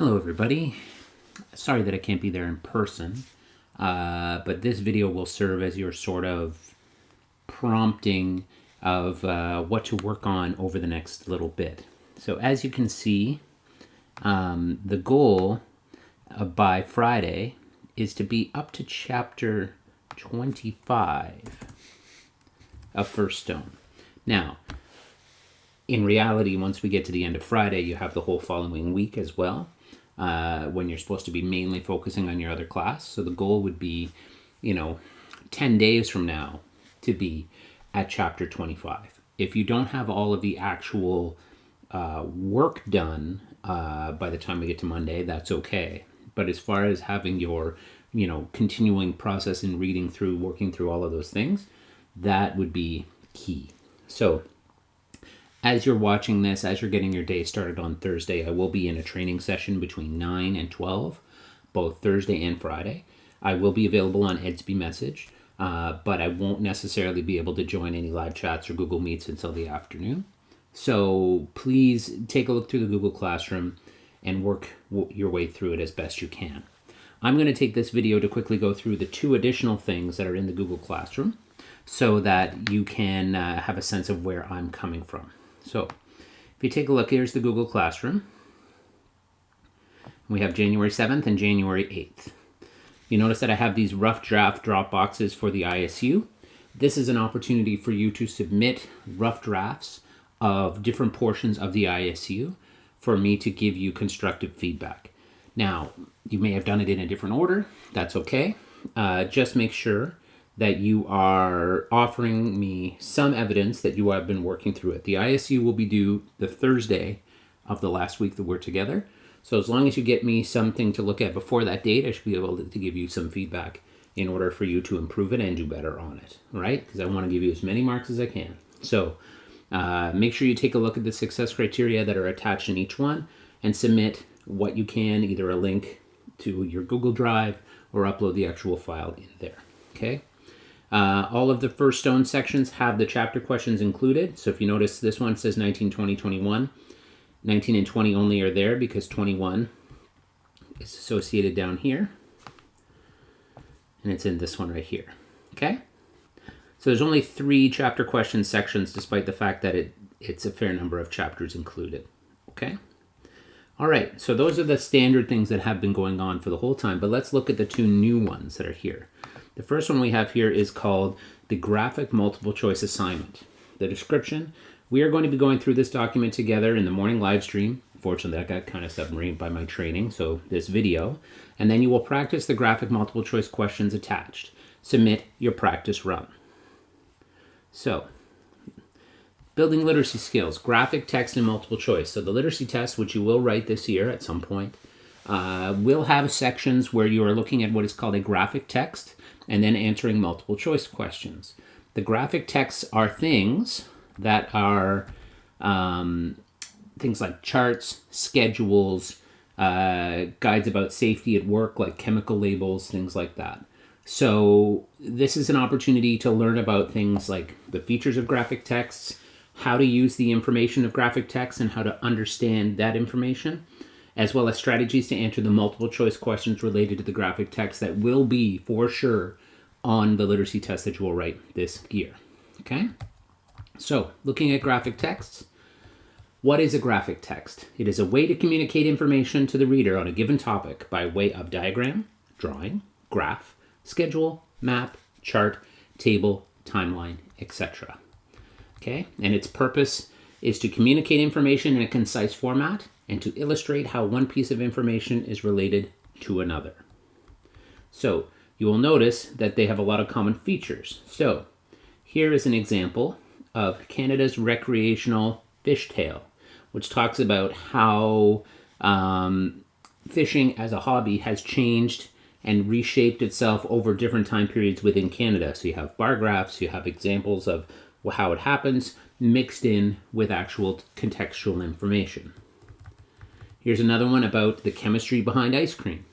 Hello everybody. Sorry that I can't be there in person, but this video will serve as your sort of prompting of what to work on over the next little bit. So as you can see, the goal by Friday is to be up to chapter 25 of First Stone. Now, in reality, once we get to the end of Friday, you have the whole following week as well, when you're supposed to be mainly focusing on your other class. So the goal would be, 10 days from now to be at chapter 25. If you don't have all of the actual work done by the time we get to Monday, that's okay. But as far as having your, continuing process in reading through, working through all of those things, that would be key. So as you're watching this, as you're getting your day started on Thursday, I will be in a training session between 9 and 12, both Thursday and Friday. I will be available on Edsby Message, but I won't necessarily be able to join any live chats or Google Meets until the afternoon. So please take a look through the Google Classroom and work your way through it as best you can. I'm going to take this video to quickly go through the 2 additional things that are in the Google Classroom so that you can have a sense of where I'm coming from. So if you take a look, here's the Google Classroom. We have January 7th and January 8th. You notice that I have these rough draft drop boxes for the ISU. This is an opportunity for you to submit rough drafts of different portions of the ISU for me to give you constructive feedback. Now, you may have done it in a different order. That's okay. Just make sure that you are offering me some evidence that you have been working through it. The ISU will be due the Thursday of the last week that we're together. So as long as you get me something to look at before that date, I should be able to give you some feedback in order for you to improve it and do better on it, right? Because I want to give you as many marks as I can. So make sure you take a look at the success criteria that are attached in each one and submit what you can, either a link to your Google Drive or upload the actual file in there, okay? All of the First Stone sections have the chapter questions included. So if you notice, this one says 19, 20, 21. 19 and 20 only are there because 21 is associated down here. And it's in this one right here. Okay? So there's only 3 chapter question sections, despite the fact that it's a fair number of chapters included. Okay? All right, so those are the standard things that have been going on for the whole time. But let's look at the 2 new ones that are here. The first one we have here is called the Graphic Multiple Choice Assignment. The description, we are going to be going through this document together in the morning live stream. Fortunately, I got kind of submarined by my training, so this video. And then you will practice the graphic multiple choice questions attached. Submit your practice run. So, building literacy skills, graphic, text, and multiple choice. So the literacy test, which you will write this year at some point, will have sections where you are looking at what is called a graphic text and then answering multiple choice questions. The graphic texts are things that are things like charts, schedules, guides about safety at work, like chemical labels, things like that. So this is an opportunity to learn about things like the features of graphic texts, how to use the information of graphic text and how to understand that information, as well as strategies to answer the multiple choice questions related to the graphic text that will be, for sure, on the literacy test that you will write this year. Okay? So, looking at graphic texts, what is a graphic text? It is a way to communicate information to the reader on a given topic by way of diagram, drawing, graph, schedule, map, chart, table, timeline, etc. Okay? And its purpose is to communicate information in a concise format and to illustrate how one piece of information is related to another. So, you will notice that they have a lot of common features. So, here is an example of Canada's recreational fishtail, which talks about how fishing as a hobby has changed and reshaped itself over different time periods within Canada. So you have bar graphs, you have examples of how it happens, mixed in with actual contextual information. Here's another one about the chemistry behind ice cream.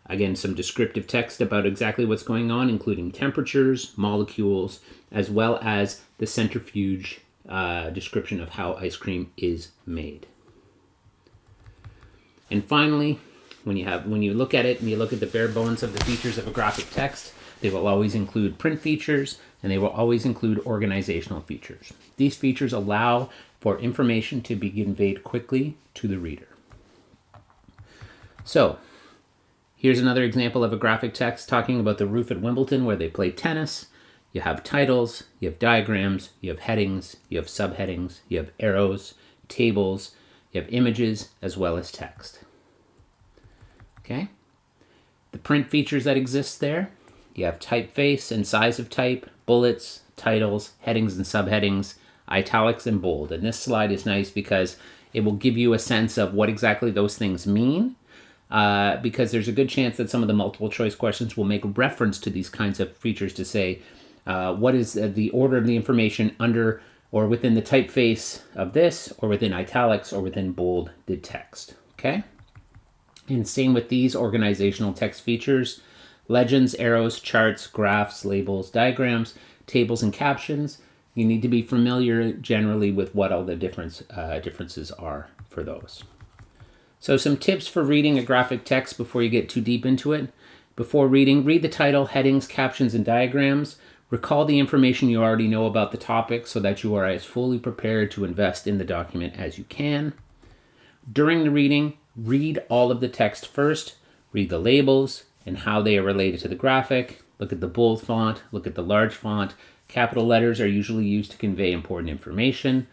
Again, some descriptive text about exactly what's going on, including temperatures, molecules, as well as the centrifuge description of how ice cream is made. And finally, when you look at it and you look at the bare bones of the features of a graphic text, they will always include print features and they will always include organizational features. These features allow for information to be conveyed quickly to the reader. So, here's another example of a graphic text talking about the roof at Wimbledon where they play tennis. You have titles, you have diagrams, you have headings, you have subheadings, you have arrows, tables, you have images, as well as text. Okay? The print features that exist there, you have typeface and size of type, bullets, titles, headings and subheadings, italics and bold. And this slide is nice because it will give you a sense of what exactly those things mean, because there's a good chance that some of the multiple choice questions will make reference to these kinds of features to say, what is the order of the information under or within the typeface of this, or within italics, or within bolded text, okay? And same with these organizational text features, legends, arrows, charts, graphs, labels, diagrams, tables, and captions. You need to be familiar generally with what all the differences are for those. So some tips for reading a graphic text before you get too deep into it. Before reading, read the title, headings, captions, and diagrams. Recall the information you already know about the topic so that you are as fully prepared to invest in the document as you can. During the reading, read all of the text first. Read the labels and how they are related to the graphic. Look at the bold font. Look at the large font. Capital letters are usually used to convey important information.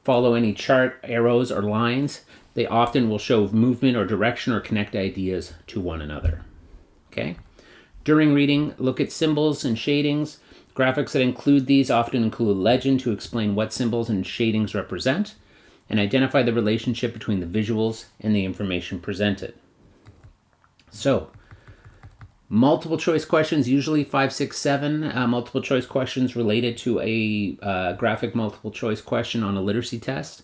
Follow any chart, arrows, or lines. They often will show movement or direction or connect ideas to one another. Okay? During reading, look at symbols and shadings. Graphics that include these often include a legend to explain what symbols and shadings represent, and identify the relationship between the visuals and the information presented. So, multiple choice questions, usually 5, 6, 7 multiple choice questions related to a graphic multiple choice question on a literacy test.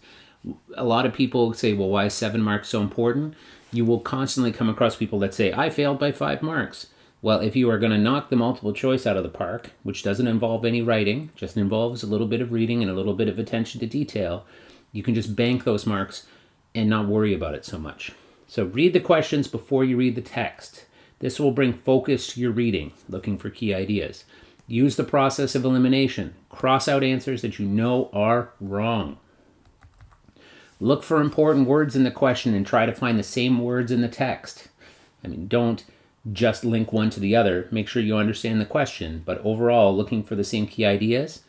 A lot of people say, well, why is 7 marks so important? You will constantly come across people that say, I failed by 5 marks. Well, if you are going to knock the multiple choice out of the park, which doesn't involve any writing, just involves a little bit of reading and a little bit of attention to detail, you can just bank those marks and not worry about it so much. So read the questions before you read the text. This will bring focus to your reading, looking for key ideas. Use the process of elimination. Cross out answers that you know are wrong. Look for important words in the question and try to find the same words in the text. Don't just link one to the other. Make sure you understand the question, but overall, looking for the same key ideas.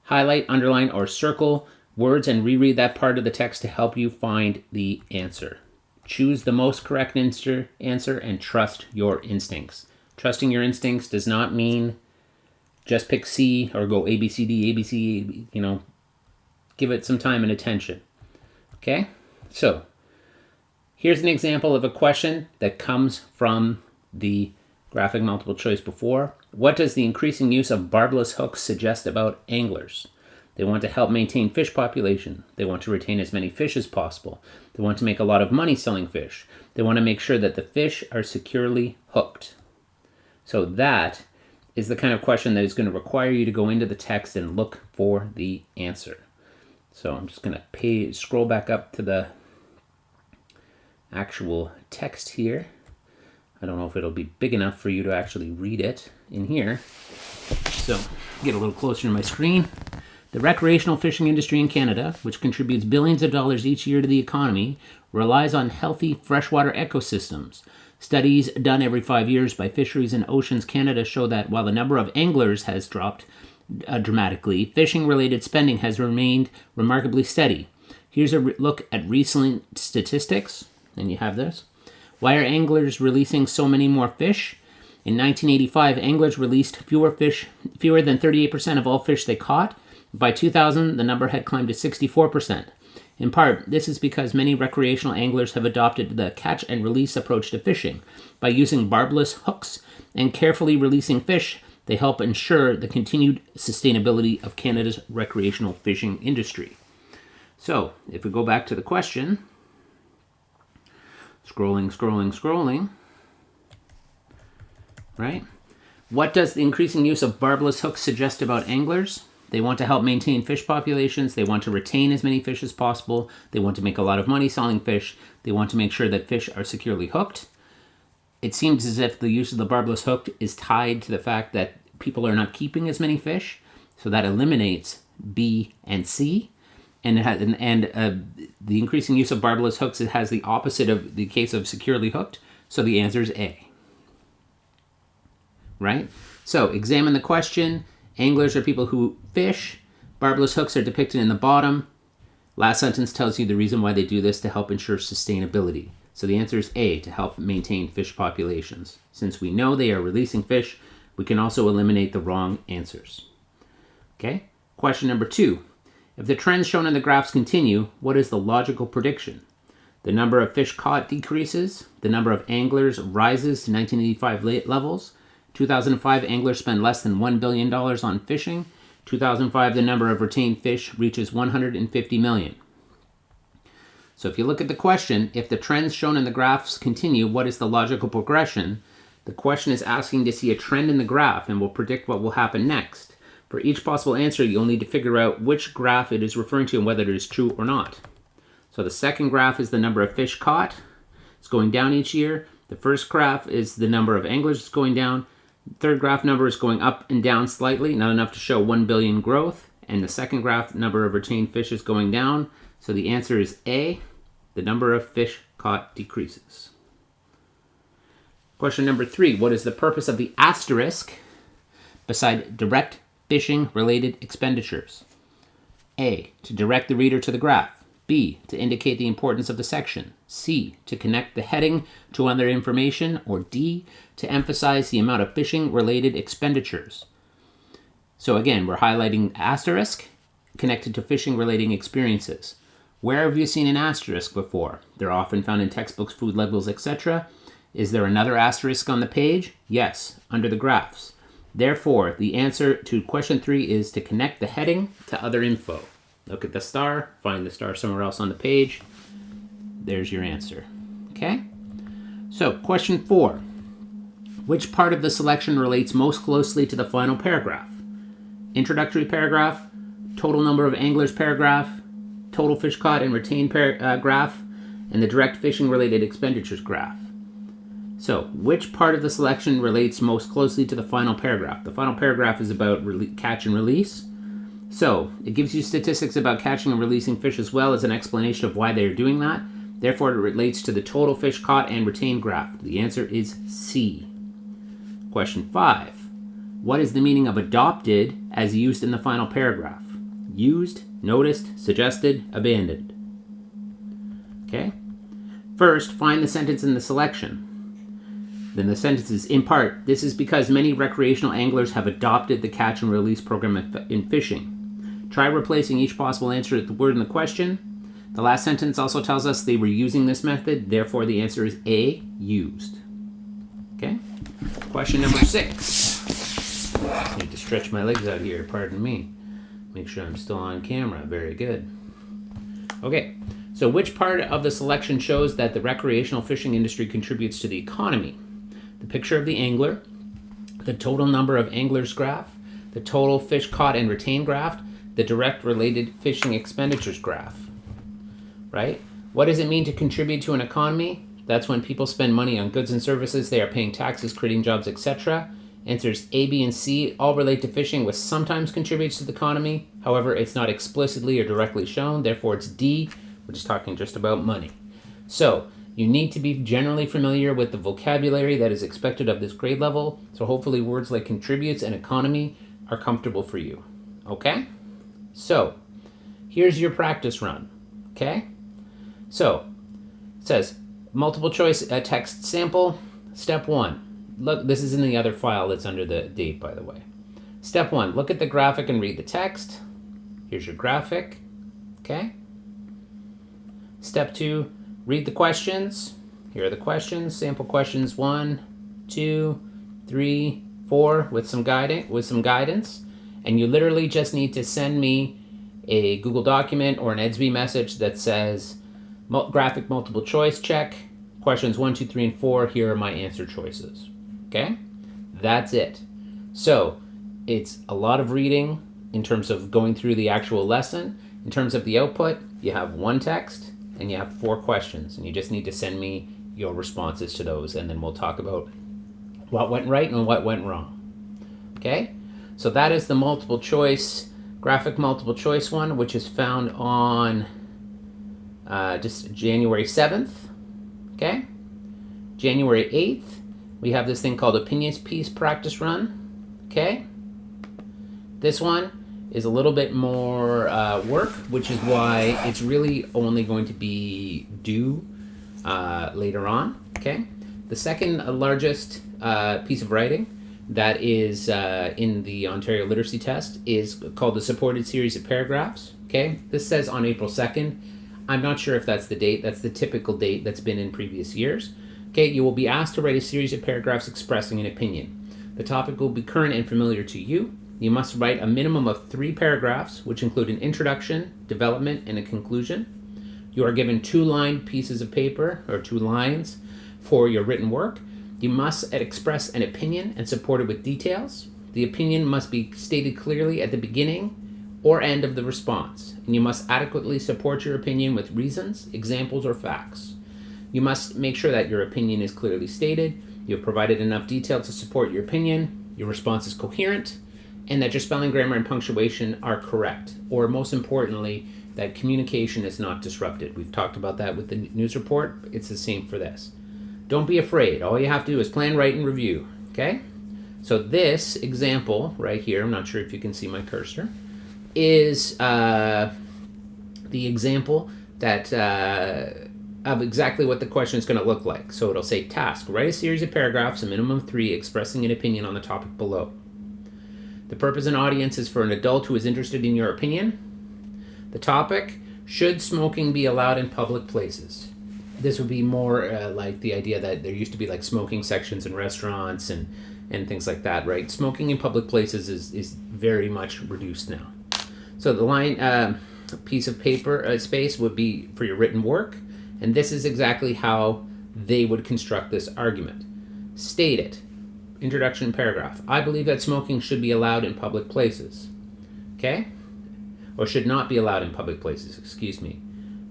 Highlight, underline, or circle words and reread that part of the text to help you find the answer. Choose the most correct answer and trust your instincts. Trusting your instincts does not mean just pick C or go A, B, C, D, A, B, C, give it some time and attention. Okay? So, here's an example of a question that comes from the graphic multiple choice before. What does the increasing use of barbless hooks suggest about anglers? They want to help maintain fish population. They want to retain as many fish as possible. They want to make a lot of money selling fish. They want to make sure that the fish are securely hooked. So that is the kind of question that is going to require you to go into the text and look for the answer. So I'm just going to scroll back up to the actual text here. I don't know if it'll be big enough for you to actually read it in here. So get a little closer to my screen. The recreational fishing industry in Canada, which contributes billions of dollars each year to the economy, relies on healthy freshwater ecosystems. Studies done every 5 years by Fisheries and Oceans Canada show that while the number of anglers has dropped dramatically, fishing-related spending has remained remarkably steady. Here's a look at recent statistics, and you have this. Why are anglers releasing so many more fish? In 1985, anglers released fewer than 38% of all fish they caught. By 2000, the number had climbed to 64%. In part, this is because many recreational anglers have adopted the catch and release approach to fishing. By using barbless hooks and carefully releasing fish, they help ensure the continued sustainability of Canada's recreational fishing industry. So, if we go back to the question, scrolling, right? What does the increasing use of barbless hooks suggest about anglers? They want to help maintain fish populations. They want to retain as many fish as possible. They want to make a lot of money selling fish. They want to make sure that fish are securely hooked. It seems as if the use of the barbless hook is tied to the fact that people are not keeping as many fish. So that eliminates B and C. And the increasing use of barbless hooks, it has the opposite of the case of securely hooked. So the answer is A. Right? So examine the question. Anglers are people who fish. Barbless hooks are depicted in the bottom. Last sentence tells you the reason why they do this, to help ensure sustainability. So the answer is A, to help maintain fish populations. Since we know they are releasing fish, we can also eliminate the wrong answers. Okay? Question number 2. If the trends shown in the graphs continue, what is the logical prediction? The number of fish caught decreases. The number of anglers rises to 1985 levels. 2005, anglers spend less than $1 billion on fishing. 2005, the number of retained fish reaches 150 million. So if you look at the question, if the trends shown in the graphs continue, what is the logical progression? The question is asking to see a trend in the graph and will predict what will happen next. For each possible answer, you'll need to figure out which graph it is referring to and whether it is true or not. So the second graph is the number of fish caught. It's going down each year. The first graph is the number of anglers. It's going down. Third graph number is going up and down slightly, not enough to show 1 billion growth. And the second graph number of retained fish is going down. So the answer is A, the number of fish caught decreases. Question number 3, what is the purpose of the asterisk beside direct fishing related expenditures? A, to direct the reader to the graph. B, to indicate the importance of the section. C, to connect the heading to other information. Or D, to emphasize the amount of fishing-related expenditures. So again, we're highlighting asterisk connected to fishing-relating experiences. Where have you seen an asterisk before? They're often found in textbooks, food labels, etc. Is there another asterisk on the page? Yes, under the graphs. Therefore, the answer to question 3 is to connect the heading to other info. Look at the star, find the star somewhere else on the page. There's your answer. Okay? So, question 4. Which part of the selection relates most closely to the final paragraph? Introductory paragraph, total number of anglers paragraph, total fish caught and retained graph, and the direct fishing related expenditures graph. So, which part of the selection relates most closely to the final paragraph? The final paragraph is about catch and release. So, it gives you statistics about catching and releasing fish as well as an explanation of why they are doing that. Therefore, it relates to the total fish caught and retained graph. The answer is C. Question 5. What is the meaning of adopted as used in the final paragraph? Used, noticed, suggested, abandoned. Okay? First, find the sentence in the selection. Then the sentence is, in part, this is because many recreational anglers have adopted the catch and release program in fishing. Try replacing each possible answer with the word in the question. The last sentence also tells us they were using this method, therefore the answer is A, used. Okay? Question number 6. I need to stretch my legs out here, pardon me. Make sure I'm still on camera. Very good. Okay, so which part of the selection shows that the recreational fishing industry contributes to the economy? The picture of the angler, the total number of anglers graph, the total fish caught and retained graph, the direct related fishing expenditures graph. Right? What does it mean to contribute to an economy? That's when people spend money on goods and services, they are paying taxes, creating jobs, etc. Answers A, B, and C all relate to fishing, which sometimes contributes to the economy. However, it's not explicitly or directly shown. Therefore, it's D, which is talking just about money. So, you need to be generally familiar with the vocabulary that is expected of this grade level. So hopefully words like contributes and economy are comfortable for you. Okay? So, here's your practice run. Okay? So, it says, multiple choice text sample. Step 1. Look, this is in the other file that's under the date, by the way. Step 1. Look at the graphic and read the text. Here's your graphic. Okay? Step 2. Read the questions. Here are the questions. Sample questions 1, 2, 3, 4 with some guidance. And you literally just need to send me a Google document or an EDSB message that says graphic multiple choice check. Questions 1, 2, 3, and 4. Here are my answer choices. Okay? That's it. So, it's a lot of reading, in terms of going through the actual lesson. In terms of the output, you have one text and you have 4 questions, and you just need to send me your responses to those, and then we'll talk about what went right and what went wrong. Okay? So that is the multiple choice, graphic multiple choice one, which is found on just January 7th. Okay? January 8th, we have this thing called Opinions Piece Practice Run. Okay? This one is a little bit more work, which is why it's really only going to be due later on. Okay? The second largest piece of writing that is in the Ontario Literacy Test is called the Supported Series of Paragraphs. Okay? This says on April 2nd. I'm not sure if that's the date. That's the typical date that's been in previous years. Okay, you will be asked to write a series of paragraphs expressing an opinion. The topic will be current and familiar to you. You must write a minimum of 3 paragraphs, which include an introduction, development, and a conclusion. You are given 2-line pieces of paper, or 2 lines, for your written work. You must express an opinion and support it with details. The opinion must be stated clearly at the beginning or end of the response, and you must adequately support your opinion with reasons, examples, or facts. You must make sure that your opinion is clearly stated, you have provided enough detail to support your opinion, your response is coherent, and that your spelling, grammar, and punctuation are correct. Or most importantly, that communication is not disrupted. We've talked about that with the news report. It's the same for this. Don't be afraid. All you have to do is plan, write, and review. Okay? So this example right here, I'm not sure if you can see my cursor, is the example that of exactly what the question is going to look like. So it'll say task, write a series of paragraphs, a minimum of 3, expressing an opinion on the topic below. The purpose and audience is for an adult who is interested in your opinion. The topic, should smoking be allowed in public places? This would be more like the idea that there used to be like smoking sections in restaurants and things like that, right? Smoking in public places is very much reduced now. So the line piece of paper space would be for your written work. And this is exactly how they would construct this argument. State it. Introduction paragraph. I believe that smoking should be allowed in public places. Okay? Or should not be allowed in public places, excuse me.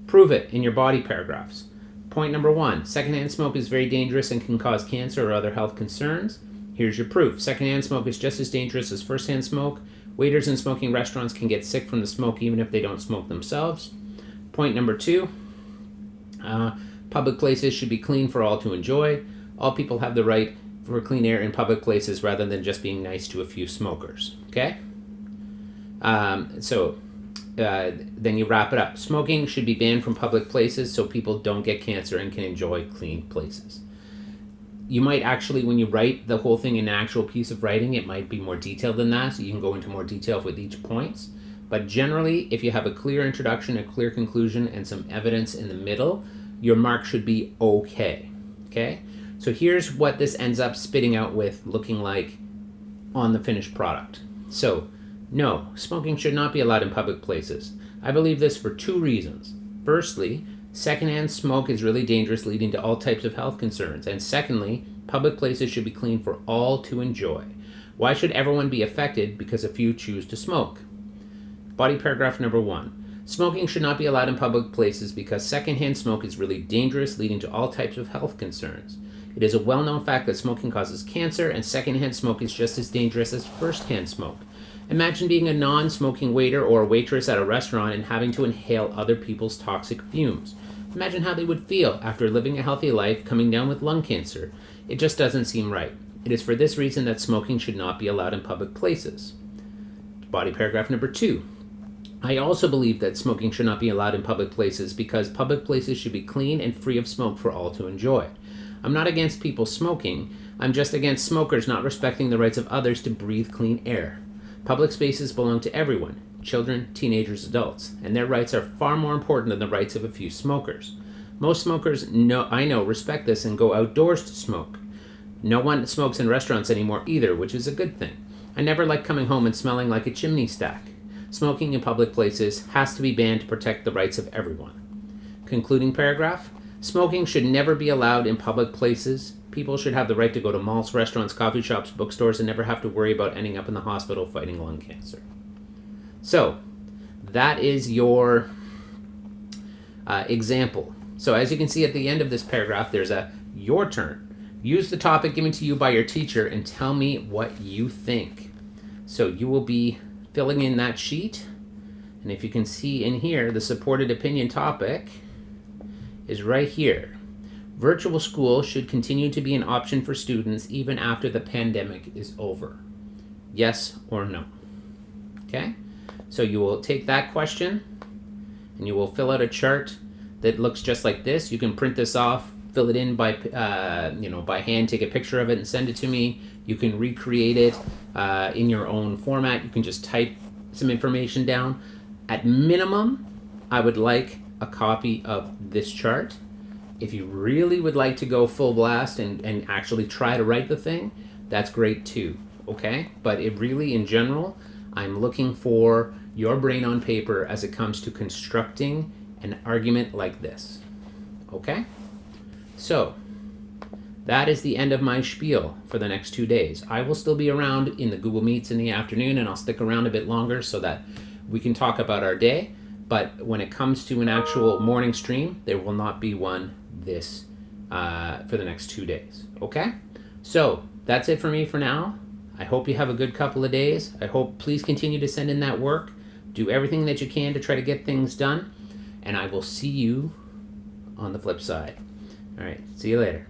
Prove it in your body paragraphs. Point number 1. Secondhand smoke is very dangerous and can cause cancer or other health concerns. Here's your proof. Secondhand smoke is just as dangerous as firsthand smoke. Waiters in smoking restaurants can get sick from the smoke even if they don't smoke themselves. Point number 2. Public places should be clean for all to enjoy. All people have the right for clean air in public places rather than just being nice to a few smokers. Okay? Then you wrap it up. Smoking should be banned from public places so people don't get cancer and can enjoy clean places. You might actually, when you write the whole thing in an actual piece of writing, it might be more detailed than that, so you can go into more detail with each point. But generally, if you have a clear introduction, a clear conclusion, and some evidence in the middle, your mark should be okay. Okay? So here's what this ends up spitting out with looking like on the finished product. So, no, smoking should not be allowed in public places. I believe this for 2 reasons. Firstly, secondhand smoke is really dangerous, leading to all types of health concerns. And secondly, public places should be clean for all to enjoy. Why should everyone be affected because a few choose to smoke? Body paragraph number 1. Smoking should not be allowed in public places because secondhand smoke is really dangerous, leading to all types of health concerns. It is a well-known fact that smoking causes cancer, and secondhand smoke is just as dangerous as firsthand smoke. Imagine being a non-smoking waiter or a waitress at a restaurant and having to inhale other people's toxic fumes. Imagine how they would feel after living a healthy life coming down with lung cancer. It just doesn't seem right. It is for this reason that smoking should not be allowed in public places. Body paragraph number 2. I also believe that smoking should not be allowed in public places because public places should be clean and free of smoke for all to enjoy. I'm not against people smoking. I'm just against smokers not respecting the rights of others to breathe clean air. Public spaces belong to everyone, children, teenagers, adults, and their rights are far more important than the rights of a few smokers. Most smokers I know respect this and go outdoors to smoke. No one smokes in restaurants anymore either, which is a good thing. I never like coming home and smelling like a chimney stack. Smoking in public places has to be banned to protect the rights of everyone. Concluding paragraph. Smoking should never be allowed in public places. People should have the right to go to malls, restaurants, coffee shops, bookstores, and never have to worry about ending up in the hospital fighting lung cancer. So that is your example. So as you can see at the end of this paragraph, there's a your turn. Use the topic given to you by your teacher and tell me what you think. So you will be filling in that sheet. And if you can see in here, the supported opinion topic is right here. Virtual school should continue to be an option for students even after the pandemic is over. Yes or no? Okay? So you will take that question and you will fill out a chart that looks just like this. You can print this off, fill it in by by hand, take a picture of it and send it to me. You can recreate it in your own format. You can just type some information down. At minimum, I would like a copy of this chart. If you really would like to go full blast and actually try to write the thing, that's great too, okay? But it really, in general, I'm looking for your brain on paper as it comes to constructing an argument like this, okay? So, that is the end of my spiel for the next 2 days. I will still be around in the Google Meets in the afternoon, and I'll stick around a bit longer so that we can talk about our day. But when it comes to an actual morning stream, there will not be one this for the next 2 days. Okay? So that's it for me for now. I hope you have a good couple of days. I hope please continue to send in that work. Do everything that you can to try to get things done. And I will see you on the flip side. All right. See you later.